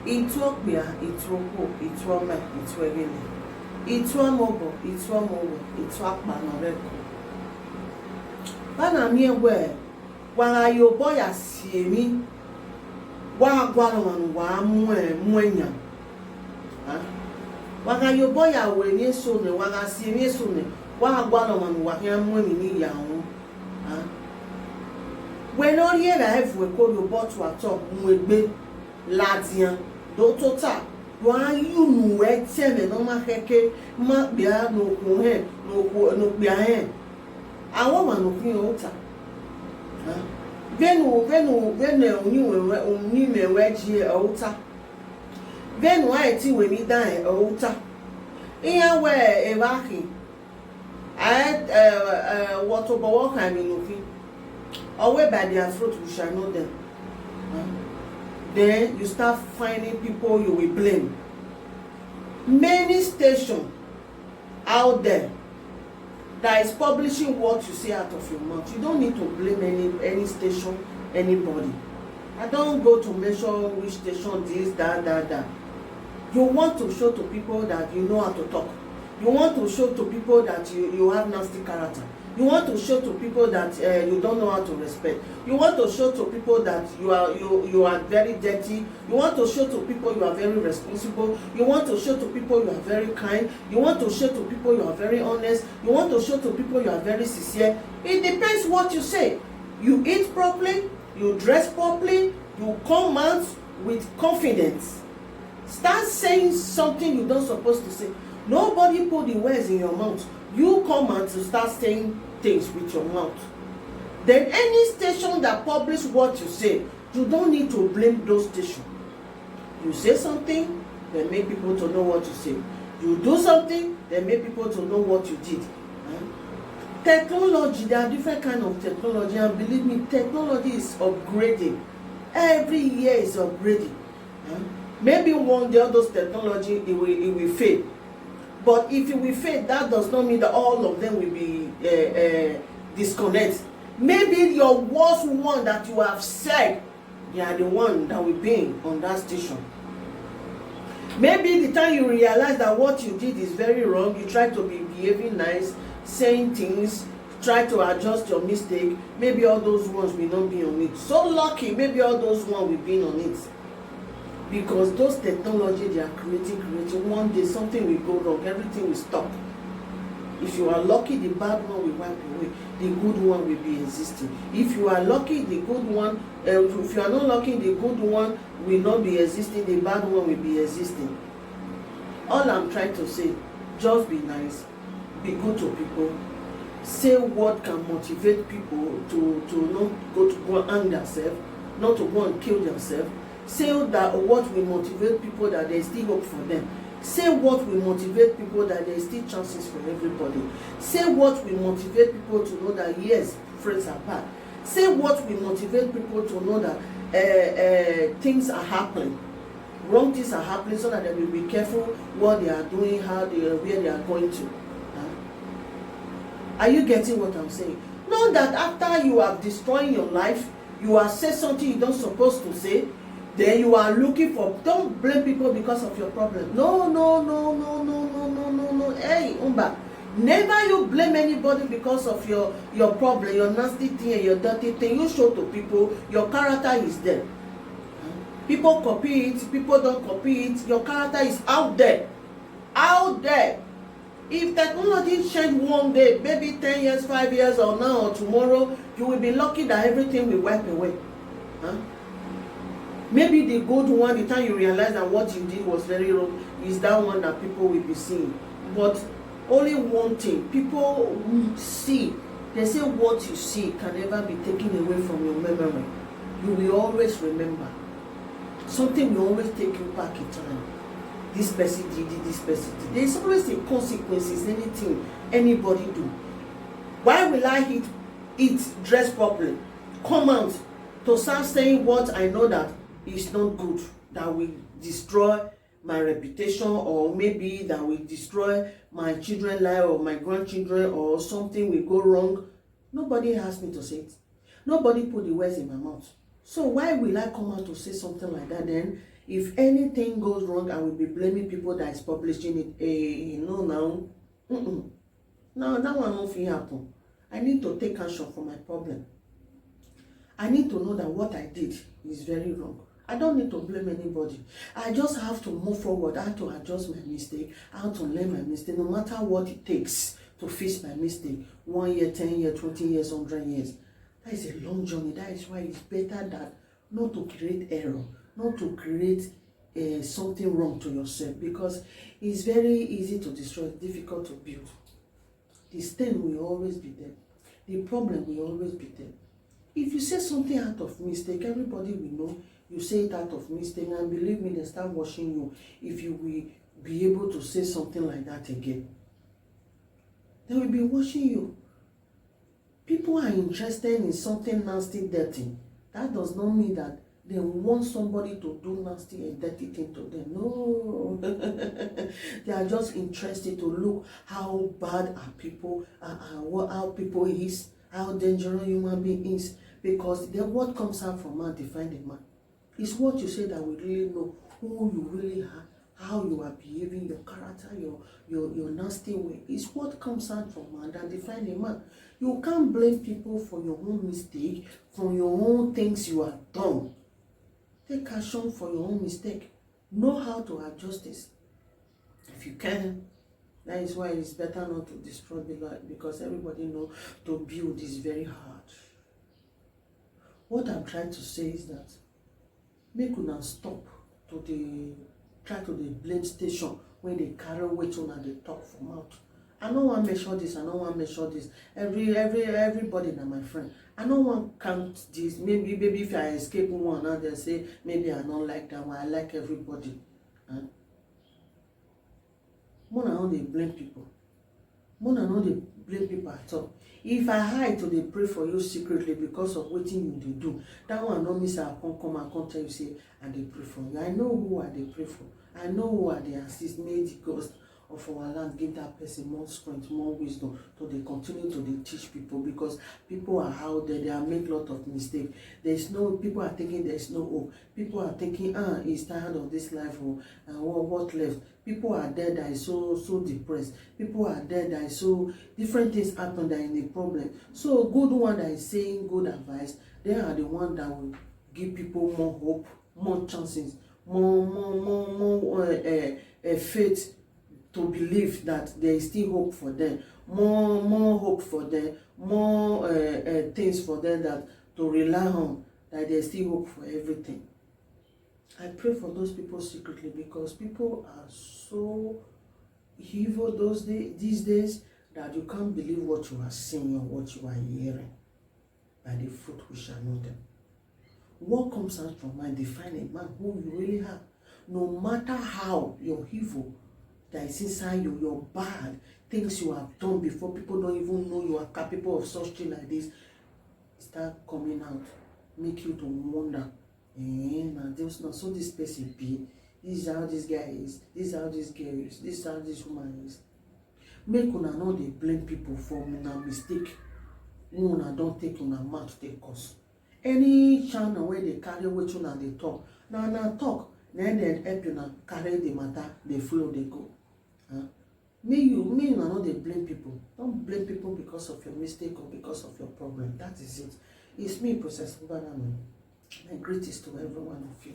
Ethiopia, Ethiopia, Ethiopia, Ethiopia, Ethiopia, Ethiopia, Ethiopia, Bana mi ewe, wanga yobo ya siemi, wa gwalon wa mwenya. Wanga yobo ya wenye sone, wanga siemi sone, wa gwalon wa ya mweni ya hu. When all year I have we call yobo to atop mwegbe ladian do tota wa yunu e teme no ma keke ma bia no ku he no bia he awon ma no kun ota venu oni me we ji ota venu ai ti we mi dan ota iya we e ba ki what to bo kan mi no fi always by their fruit we shall know them. Then you start finding people you will blame. Many stations out there that is publishing what you say out of your mouth. You don't need to blame any station, anybody. I don't go to measure which station this, that. You want to show to people that you know how to talk. You want to show to people that you have nasty character. You want to show to people that you don't know how to respect. You want to show to people that you are very dirty. You want to show to people you are very responsible. You want to show to people you are very kind. You want to show to people you are very honest. You want to show to people you are very sincere. It depends what you say. You eat properly. You dress properly. You come out with confidence. Start saying something you don't supposed to say. Nobody put the words in your mouth. You come out to start saying things with your mouth. Then any station that publish what you say, you don't need to blame those stations. You say something, they make people to know what you say. You do something, they make people to know what you did. Technology, there are different kinds of technology, and believe me, technology is upgrading. Every year is upgrading. Maybe one day all those technology it will fade. But if it will fade, that does not mean that all of them will be disconnected. Maybe your worst one that you have said, they are the one that will be on that station. Maybe the time you realize that what you did is very wrong, you try to be behaving nice, saying things, try to adjust your mistake, maybe all those ones will not be on it. So lucky, maybe all those ones will be on it. Because those technology they are creating, one day something will go wrong, everything will stop. If you are lucky, the bad one will wipe away, the good one will be existing. If you are lucky, the good one, if you are not lucky, the good one will not be existing, the bad one will be existing. All I'm trying to say, just be nice, be good to people, say what can motivate people to not go and hang themselves, not to go and kill themselves. Say that what will motivate people that there is still hope for them. Say what will motivate people that there is still chances for everybody. Say what will motivate people to know that yes, friends are bad. Say what will motivate people to know that things are happening. Wrong things are happening, so that they will be careful what they are doing, where they are going to. Are you getting what I'm saying? Know that after you have destroyed your life, you have said something you don't supposed to say. Then you are looking for, don't blame people because of your problem. No. Hey, Umba. Never you blame anybody because of your problem, your nasty thing and your dirty thing. You show to people your character is there. People copy it, people don't copy it. Your character is out there. Out there. If technology change one day, maybe 10 years, 5 years, or now or tomorrow, you will be lucky that everything will wipe away. Maybe the good one, the time you realize that what you did was very wrong, is that one that people will be seeing. But only one thing, people see. They say what you see can never be taken away from your memory. You will always remember. Something will always take you back in time. This person did it, this person did. There's always a consequences, anything anybody do. Why will I eat, dress properly, come out to start saying what I know that is not good, that will destroy my reputation, or maybe that will destroy my children's life or my grandchildren, or something will go wrong? Nobody asked me to say it. Nobody put the words in my mouth. So why will I come out to say something like that then? If anything goes wrong, I will be blaming people that is publishing it. No, now. Now, that one not fit happen. I need to take action for my problem. I need to know that what I did is very wrong. I don't need to blame anybody. I just have to move forward. I have to adjust my mistake. I have to learn my mistake, no matter what it takes to fix my mistake. 1 year, 10 years, 20 years, 100 years. That is a long journey. That is why it's better that not to create error, not to create something wrong to yourself, because it's very easy to destroy, difficult to build. The stain will always be there. The problem will always be there. If you say something out of mistake, everybody will know you say it out of mistake, and believe me, they start watching you. If you will be able to say something like that again, they will be watching you. People are interested in something nasty, dirty. That does not mean that they want somebody to do nasty and dirty thing to them. No. They are just interested to look how bad are people, how people is, how dangerous human being is. Because then what comes out from man define the man. It's what you say that we really know who you really are, how you are behaving, your character, your nasty way. It's what comes out from man that define the man. You can't blame people for your own mistake, for your own things you have done. Take action for your own mistake. Know how to adjust this. If you can, that is why it's better not to destroy the life, because everybody knows to build is very hard. What I'm trying to say is that make una stop to the try to the blame station when they carry weight on the talk for mouth. I don't want to measure this, I don't want to measure this. Everybody na my friend. I don't want to count this. Maybe if I escape one and they say maybe I don't like that one. I like everybody. Mona no dey blame people. Mona no dey blame people at all. If I hide to dey pray for you secretly because of wetin you dey do, that one no mean say I come and come tell you say I dey pray for you. I know who I dey pray for. I know who I dey assist. May the ghost of our land give that person more strength, more wisdom to dey continue to dey teach people, because people are out there, they are make lot of mistakes. There's no, people are thinking there's no hope. People are thinking, he's tired of this life, and what left? People are there that is so depressed. People are there that is so different things happen that in the problem. So good one that is saying good advice, they are the one that will give people more hope, more chances, more faith to believe that there is still hope for them, more hope for them, more things for them that to rely on, that there is still hope for everything. I pray for those people secretly, because people are so evil these days that you can't believe what you are seeing or what you are hearing. By the fruit we shall know them. What comes out from mind define a man who you really are. No matter how your evil that is inside you, your bad things you have done before, people don't even know you are capable of such thing like this, start coming out, make you to wonder. So this person be, this is how this guy is, this is how this girl is, this is how this woman is. Make una no dey blame people for una mistake. Una don't take una mouth take cause. Any channel where they carry which una they talk, na talk, then they help you na carry the matter, they flow, they go. Me una no dey blame people. Don't blame people because of your mistake or because of your problem. That is it. It's me, Princess Mbana. My greetings to every one of you.